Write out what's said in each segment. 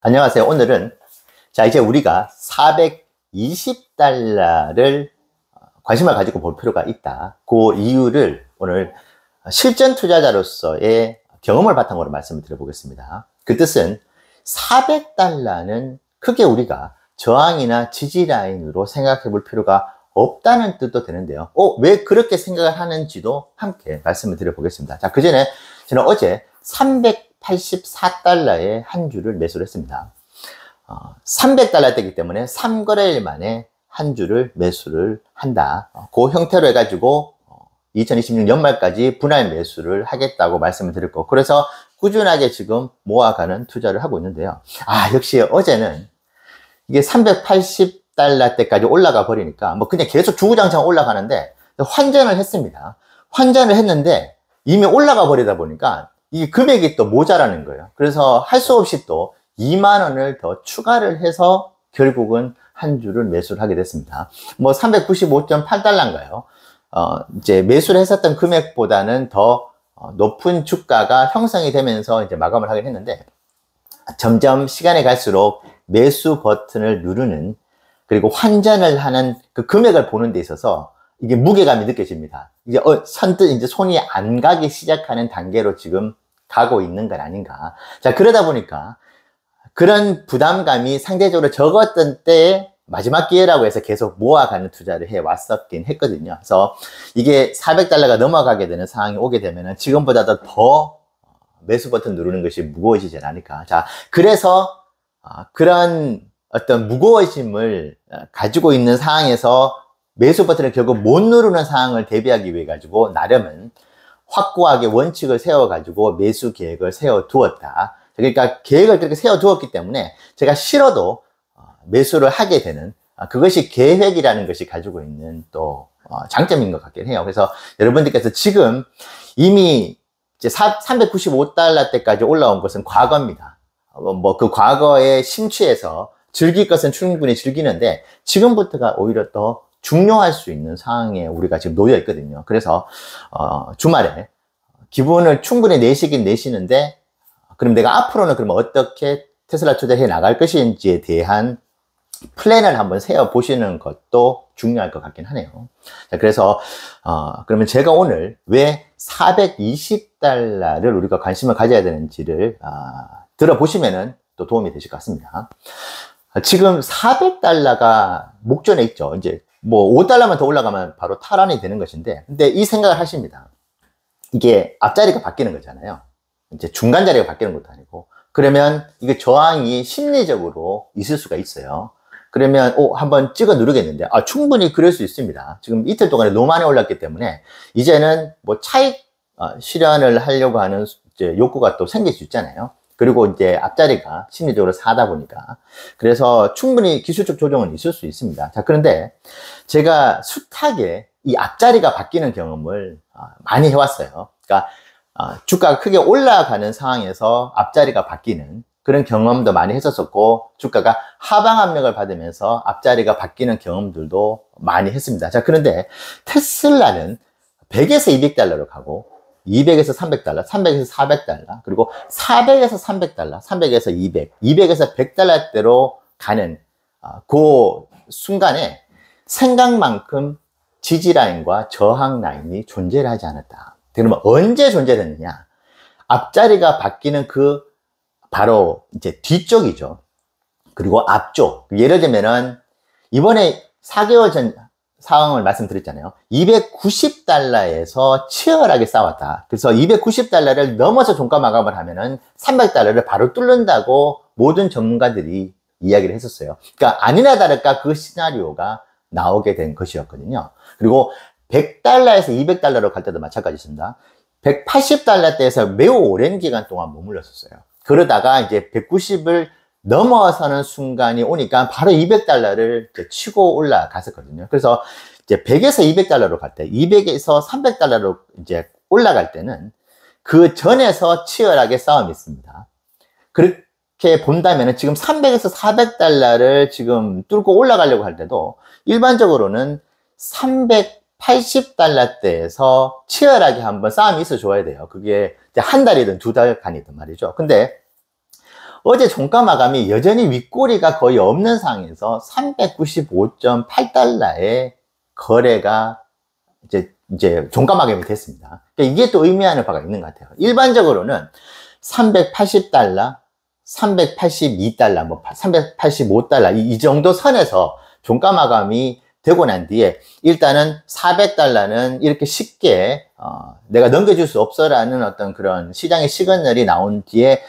안녕하세요. 오늘은 이제 우리가 420달러를 관심을 가지고 볼 필요가 있다. 그 이유를 오늘 실전 투자자로서의 경험을 바탕으로 말씀을 드려보겠습니다. 그 뜻은 400달러는 크게 우리가 저항이나 지지 라인으로 생각해 볼 필요가 없다는 뜻도 되는데요. 왜 그렇게 생각을 하는지도 함께 말씀을 드려보겠습니다. 자, 그 전에 저는 어제 384달러에 한 주를 매수를 했습니다. 300달러 때이기 때문에 3거래일 만에 한 주를 매수를 한다. 그 형태로 해가지고 2026 연말까지 분할 매수를 하겠다고 말씀을 드렸고, 그래서 꾸준하게 지금 모아가는 투자를 하고 있는데요. 역시 어제는 이게 380달러 때까지 올라가 버리니까 뭐 그냥 계속 주구장창 올라가는데 환전을 했습니다. 환전을 했는데 이미 올라가 버리다 보니까 이 금액이 또 모자라는 거예요. 그래서 할 수 없이 또 2만 원을 더 추가를 해서 결국은 한 주를 매수를 하게 됐습니다. 뭐 395.8달러인가요? 이제 매수를 했었던 금액보다는 더 높은 주가가 형성이 되면서 이제 마감을 하긴 했는데, 점점 시간이 갈수록 매수 버튼을 누르는, 그리고 환전을 하는 그 금액을 보는 데 있어서 이게 무게감이 느껴집니다. 이제 선뜻 이제 손이 안 가기 시작하는 단계로 지금 가고 있는 건 아닌가. 자, 그러다 보니까 그런 부담감이 상대적으로 적었던 때에 마지막 기회라고 해서 계속 모아가는 투자를 해왔었긴 했거든요. 그래서 이게 400달러가 넘어가게 되는 상황이 오게 되면은 지금보다도 더 매수 버튼 누르는 것이 무거워지지 않으니까. 자, 그래서 그런 어떤 무거워짐을 가지고 있는 상황에서 매수 버튼을 결국 못 누르는 상황을 대비하기 위해 가지고 나름은 확고하게 원칙을 세워가지고 매수 계획을 세워두었다. 그러니까 계획을 그렇게 세워두었기 때문에 제가 싫어도 매수를 하게 되는, 그것이 계획이라는 것이 가지고 있는 또 장점인 것 같긴 해요. 그래서 여러분들께서 지금 이미 이제 395달러 때까지 올라온 것은 과거입니다. 뭐 그 과거에 심취해서 즐길 것은 충분히 즐기는데 지금부터가 오히려 더 중요할 수 있는 상황에 우리가 지금 놓여 있거든요. 그래서 주말에 기분을 충분히 내시긴 내시는데, 그럼 내가 앞으로는 그러면 어떻게 테슬라 투자해 나갈 것인지에 대한 플랜을 한번 세워 보시는 것도 중요할 것 같긴 하네요. 자, 그래서 그러면 제가 오늘 왜 420달러를 우리가 관심을 가져야 되는지를 들어보시면은 또 도움이 되실 것 같습니다. 지금 400달러가 목전에 있죠. 이제 뭐 5달러만 더 올라가면 바로 탈환이 되는 것인데, 근데 이 생각을 하십니다. 이게 앞자리가 바뀌는 거잖아요. 이제 중간 자리가 바뀌는 것도 아니고. 그러면 이게 저항이 심리적으로 있을 수가 있어요. 그러면 한번 찍어 누르겠는데, 충분히 그럴 수 있습니다. 지금 이틀 동안에 너무 많이 올랐기 때문에 이제는 뭐 차익 실현을 하려고 하는 이제 욕구가 또 생길 수 있잖아요. 그리고 이제 앞자리가 심리적으로 사다 보니까. 그래서 충분히 기술적 조정은 있을 수 있습니다. 자, 그런데 제가 숱하게 이 앞자리가 바뀌는 경험을 많이 해왔어요. 그러니까 주가가 크게 올라가는 상황에서 앞자리가 바뀌는 그런 경험도 많이 했었었고, 주가가 하방 압력을 받으면서 앞자리가 바뀌는 경험들도 많이 했습니다. 자, 그런데 테슬라는 100에서 200달러로 가고 200에서 300달러, 300에서 400달러, 그리고 400에서 300달러, 300에서 200, 200에서 100달러대로 가는 그 순간에 생각만큼 지지 라인과 저항 라인이 존재를 하지 않았다. 그러면 언제 존재했느냐? 앞자리가 바뀌는 그 바로 이제 뒤쪽이죠. 그리고 앞쪽. 예를 들면은 이번에 4개월 전 상황을 말씀드렸잖아요. 290달러에서 치열하게 싸웠다. 그래서 290달러를 넘어서 종가 마감을 하면은 300달러를 바로 뚫는다고 모든 전문가들이 이야기를 했었어요. 그러니까 아니나 다를까 그 시나리오가 나오게 된 것이었거든요. 그리고 100달러에서 200달러로 갈 때도 마찬가지입니다. 180달러대에서 매우 오랜 기간 동안 머물렀었어요. 그러다가 이제 190을 넘어서는 순간이 오니까 바로 200달러를 치고 올라갔었거든요. 그래서 이제 100에서 200달러로 갈 때, 200에서 300달러로 이제 올라갈 때는 그 전에서 치열하게 싸움이 있습니다. 그렇게 본다면 지금 300에서 400달러를 지금 뚫고 올라가려고 할 때도 일반적으로는 380달러대에서 치열하게 한번 싸움이 있어 줘야 돼요. 그게 한 달이든 두 달간이든 말이죠. 근데 어제 종가 마감이 여전히 윗꼬리가 거의 없는 상황에서 395.8달러의 거래가 이제 종가 마감이 됐습니다. 그러니까 이게 또 의미하는 바가 있는 것 같아요. 일반적으로는 380달러, 382달러, 뭐 385달러 이 정도 선에서 종가 마감이 되고 난 뒤에 일단은 400달러는 이렇게 쉽게 내가 넘겨줄 수 없어라는 어떤 그런 시장의 시그널이 나온 뒤에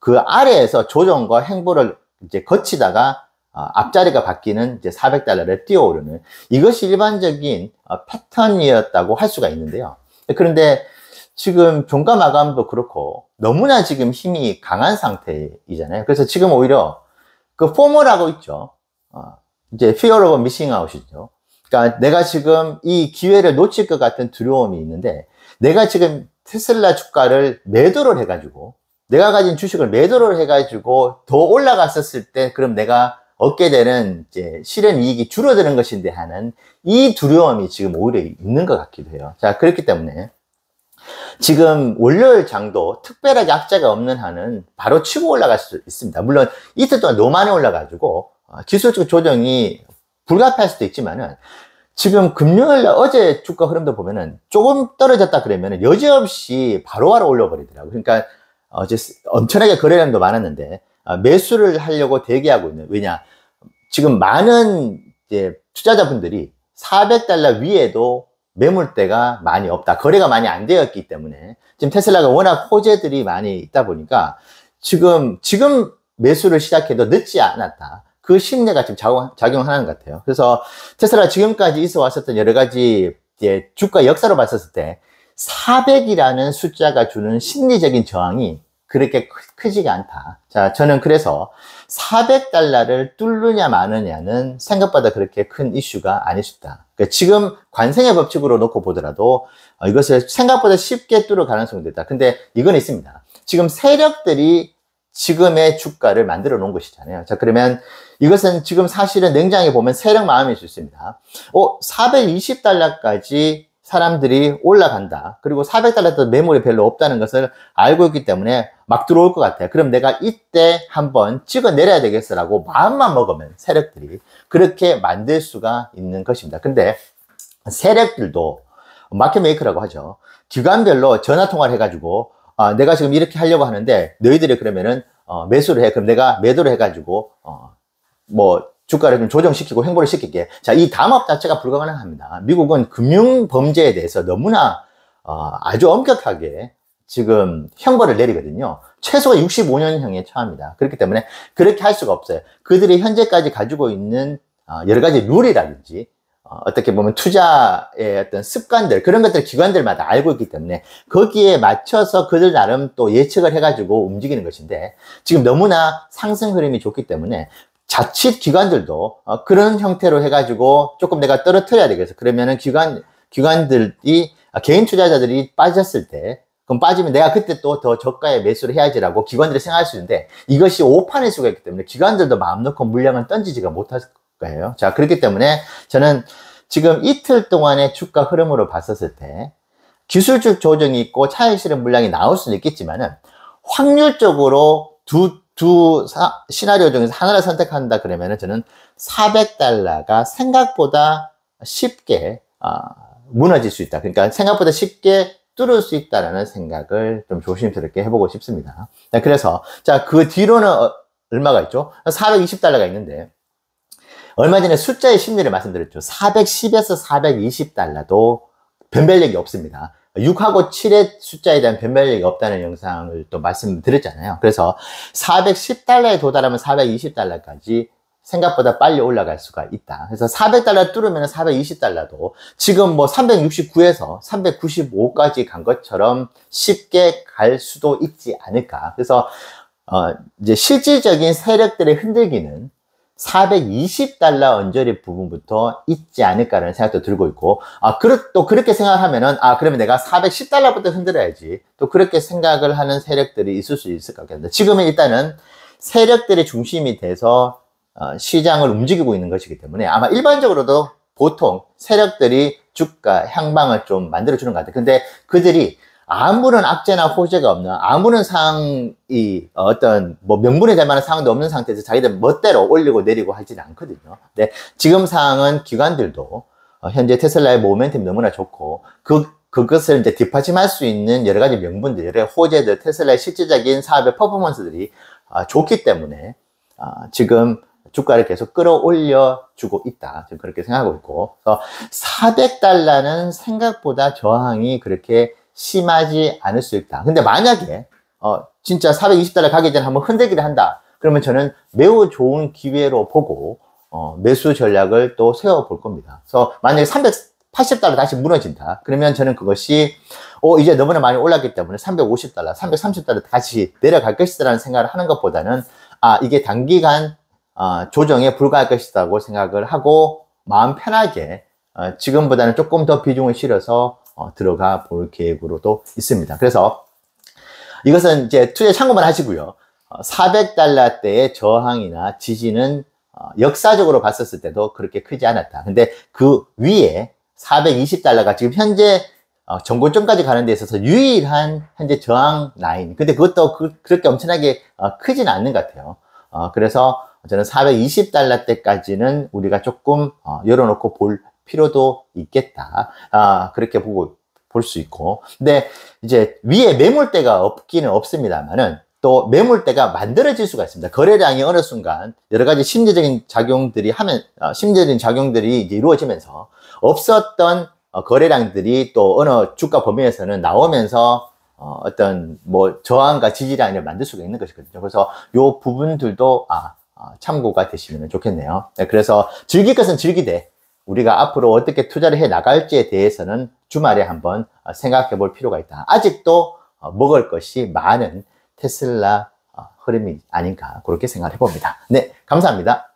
그 아래에서 조정과 행보를 이제 거치다가 앞자리가 바뀌는 이제 400달러를 뛰어오르는 이것이 일반적인 패턴이었다고 할 수가 있는데요. 그런데 지금 종가 마감도 그렇고 너무나 지금 힘이 강한 상태이잖아요. 그래서 지금 오히려 그 포모라고 있죠. 이제 fear of missing out이죠. 그러니까 내가 지금 이 기회를 놓칠 것 같은 두려움이 있는데 내가 지금 테슬라 주가를 매도를 해가지고 내가 가진 주식을 매도를 해가지고 더 올라갔었을 때 그럼 내가 얻게 되는 이제 실현 이익이 줄어드는 것인데 하는 이 두려움이 지금 오히려 있는 것 같기도 해요. 자, 그렇기 때문에 지금 월요일 장도 특별하게 악재가 없는 한은 바로 치고 올라갈 수 있습니다. 물론 이틀 동안 너무 많이 올라가지고 기술적 조정이 불가피할 수도 있지만은 지금 금요일 날 어제 주가 흐름도 보면은 조금 떨어졌다 그러면은 여지없이 바로바로 올려버리더라고요. 그러니까 어제 엄청나게 거래량도 많았는데 매수를 하려고 대기하고 있는, 왜냐 지금 많은 이제 투자자분들이 400달러 위에도 매물대가 많이 없다, 거래가 많이 안 되었기 때문에 지금 테슬라가 워낙 호재들이 많이 있다 보니까 지금 매수를 시작해도 늦지 않았다, 그 심리가 지금 작용하는 것 같아요. 그래서 테슬라 지금까지 있어 왔었던 여러 가지 이제 주가 역사로 봤었을 때 400이라는 숫자가 주는 심리적인 저항이 그렇게 크지가 않다. 자, 저는 그래서 400달러를 뚫느냐 마느냐는 생각보다 그렇게 큰 이슈가 아닐 수 있다. 그러니까 지금 관세의 법칙으로 놓고 보더라도 이것을 생각보다 쉽게 뚫을 가능성이 있다. 근데 이건 있습니다. 지금 세력들이 지금의 주가를 만들어 놓은 것이잖아요. 자, 그러면 이것은 지금 사실은 냉정하게 보면 세력 마음일 수 있습니다. 420달러까지 사람들이 올라간다. 그리고 400달러도 매물이 별로 없다는 것을 알고 있기 때문에 막 들어올 것 같아요. 그럼 내가 이때 한번 찍어 내려야 되겠어라고 마음만 먹으면 세력들이 그렇게 만들 수가 있는 것입니다. 근데 세력들도 마켓 메이커라고 하죠. 기관별로 전화 통화를 해가지고 내가 지금 이렇게 하려고 하는데 너희들이 그러면은 매수를 해. 그럼 내가 매도를 해가지고 주가를 좀 조정시키고 행보를 시킬게. 자, 이 담합 자체가 불가능합니다. 미국은 금융 범죄에 대해서 너무나 아주 엄격하게 지금 형벌을 내리거든요. 최소가 65년형에 처합니다. 그렇기 때문에 그렇게 할 수가 없어요. 그들이 현재까지 가지고 있는 여러 가지 룰이라든지 어떻게 보면 투자의 어떤 습관들, 그런 것들 기관들마다 알고 있기 때문에 거기에 맞춰서 그들 나름 또 예측을 해가지고 움직이는 것인데, 지금 너무나 상승 흐름이 좋기 때문에 자칫 기관들도 그런 형태로 해가지고 조금 내가 떨어뜨려야 되겠어. 그러면은 기관들이 개인 투자자들이 빠졌을 때, 그럼 빠지면 내가 그때 또 더 저가에 매수를 해야지라고 기관들이 생각할 수 있는데, 이것이 오판일 수가 있기 때문에 기관들도 마음 놓고 물량을 던지지가 못할 거예요. 자, 그렇기 때문에 저는 지금 이틀 동안의 주가 흐름으로 봤었을 때 기술적 조정이 있고 차익 실현 물량이 나올 수는 있겠지만은 확률적으로 두 시나리오 중에서 하나를 선택한다 그러면은 저는 400달러가 생각보다 쉽게 무너질 수 있다. 그러니까 생각보다 쉽게 뚫을 수 있다라는 생각을 좀 조심스럽게 해보고 싶습니다. 그래서 자, 그 뒤로는 얼마가 있죠? 420달러가 있는데, 얼마 전에 숫자의 심리를 말씀드렸죠. 410에서 420달러도 변별력이 없습니다. 6하고 7의 숫자에 대한 변별력이 없다는 영상을 또 말씀드렸잖아요. 그래서 410달러에 도달하면 420달러까지 생각보다 빨리 올라갈 수가 있다. 그래서 400달러 뚫으면 420달러도 지금 369에서 395까지 간 것처럼 쉽게 갈 수도 있지 않을까. 그래서 이제 실질적인 세력들의 흔들기는 420달러 언저리 부분부터 있지 않을까라는 생각도 들고 있고, 또 그렇게 생각하면은, 그러면 내가 410달러부터 흔들어야지. 또 그렇게 생각을 하는 세력들이 있을 수 있을 것 같습니다. 지금은 일단은 세력들의 중심이 돼서 시장을 움직이고 있는 것이기 때문에 아마 일반적으로도 보통 세력들이 주가 향방을 좀 만들어주는 것 같아요. 근데 그들이 아무런 악재나 호재가 없는, 아무런 상황이 어떤 뭐 명분이 될 만한 상황도 없는 상태에서 자기들 멋대로 올리고 내리고 하지는 않거든요. 근데 지금 상황은 기관들도 현재 테슬라의 모멘텀이 너무나 좋고 그것을 이제 뒷받침할 수 있는 여러 가지 명분들, 여러 가지 호재들, 테슬라의 실질적인 사업의 퍼포먼스들이 좋기 때문에 지금 주가를 계속 끌어올려 주고 있다. 저는 그렇게 생각하고 있고, 그래서 $400는 생각보다 저항이 그렇게 심하지 않을 수 있다. 근데 만약에 진짜 $420 가기 전에 한번 흔들기를 한다. 그러면 저는 매우 좋은 기회로 보고 매수 전략을 또 세워볼 겁니다. 그래서 만약에 $380 다시 무너진다. 그러면 저는 그것이 이제 너무나 많이 올랐기 때문에 $350, $330 다시 내려갈 것이다라는 생각을 하는 것보다는 이게 단기간 조정에 불과할 것이라고 생각을 하고 마음 편하게 지금보다는 조금 더 비중을 실어서 들어가 볼 계획으로도 있습니다. 그래서 이것은 이제 투자 참고만 하시고요. $400대의 저항이나 지지는 역사적으로 봤었을 때도 그렇게 크지 않았다. 근데 그 위에 $420가 지금 현재 전고점까지 가는 데 있어서 유일한 현재 저항 라인. 근데 그것도 그렇게 엄청나게 크진 않는 것 같아요. 그래서 저는 $420대까지는 우리가 조금 열어놓고 볼 필요도 있겠다. 그렇게 볼 수 있고. 근데 이제 위에 매물대가 없기는 없습니다만은 또 매물대가 만들어질 수가 있습니다. 거래량이 어느 순간 여러 가지 심리적인 작용들이 이제 이루어지면서 없었던 거래량들이 또 어느 주가 범위에서는 나오면서 어떤 뭐 저항과 지지 라인을 만들 수가 있는 것이거든요. 그래서 요 부분들도 참고가 되시면 좋겠네요. 네, 그래서 즐길 것은 즐기되 우리가 앞으로 어떻게 투자를 해 나갈지에 대해서는 주말에 한번 생각해 볼 필요가 있다. 아직도 먹을 것이 많은 테슬라 흐름이 아닌가 그렇게 생각해 봅니다. 네, 감사합니다.